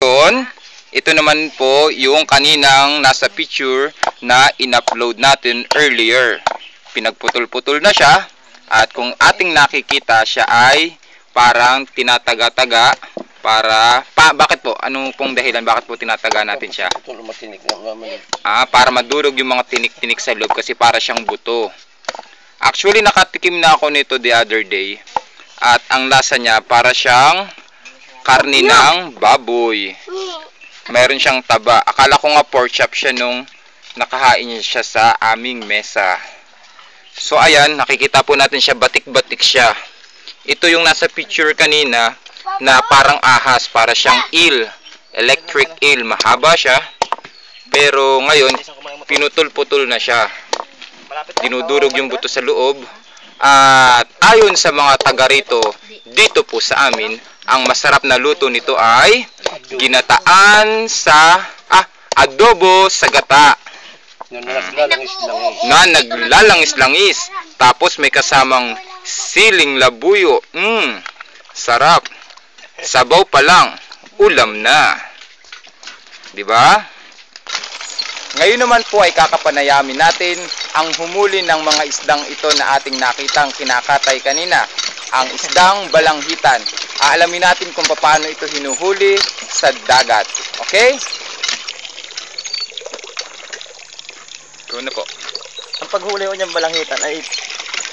buton. Ito naman po yung kaninang nasa picture na in-upload natin earlier. Pinagputol-putol na siya. At kung ating nakikita, siya ay parang tinataga-taga para... bakit po? Ano pong dahilan? Bakit po tinataga natin siya? Para madurog yung mga tinik-tinik sa loob kasi para siyang buto. Actually, nakatikim na ako nito the other day. At ang lasa niya, para siyang karne ng baboy. Meron siyang taba. Akala ko nga pork chop siya nung nakahain siya sa aming mesa. So ayan, nakikita po natin siya, batik-batik siya. Ito yung nasa picture kanina na parang ahas, para siyang eel. Electric eel. Mahaba siya. Pero ngayon, pinutol-putol na siya. Dinudurog yung buto sa loob. At ayon sa mga taga rito, dito po sa amin, ang masarap na luto nito ay ginataan sa adobo sa gata na naglalangis-langis. Tapos may kasamang siling labuyo. Sarap. Sabaw pa lang, ulam na. 'Di ba? Ngayon naman po ay kakapanayamin natin ang humuli ng mga isdang ito na ating nakitang kinakatay kanina. Ang isdang balanghitan. Aalamin natin kung paano ito hinuhuli sa dagat. Okay? Go na po. Ang paghuli ko niyang balanghitan ay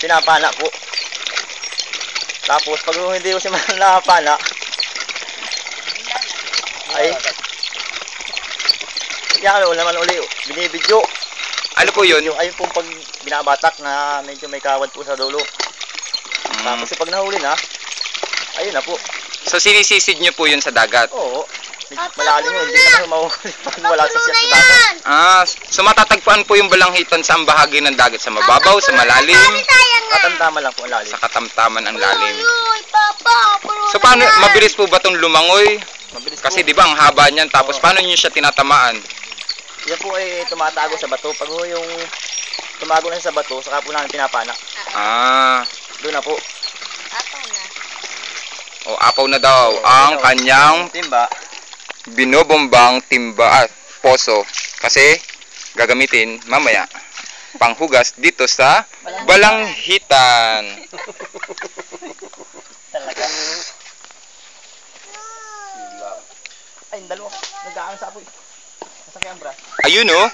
pinapana po. Tapos pag hindi ko siya nakapana ay yan naman uli binibidyo. Ano po yun? Ayun pong pag binabatak na medyo may kawad po sa dulo. Tapos pag nahuli na, ayun na po. So sinisisid nyo po yun sa dagat? Oo. Malalim yun, hindi naman mahuli pag wala sa siya sa dagat. So matatagpuan po yung balanghitan sa bahagi ng dagat, sa mababaw, sa malalim? Katamtaman lang po ang lalim. Sa katamtaman ang lalim. So paano, mabilis po ba itong lumangoy? Mabilis po. Kasi di ba ang haba niyan, tapos paano nyo siya tinatamaan? Yan po ay tumatago sa bato. Pag yung tumago na sa bato, saka po namin pinapana. Doon na po. Apaw na. O, apaw na daw ang kanyang timba. Binobombang timba at poso. Kasi gagamitin mamaya panghugas dito sa balanghitan. Talagang ay, dalawa. Nag-aang sa apoy. Nasakyan, bra. Ayun oh.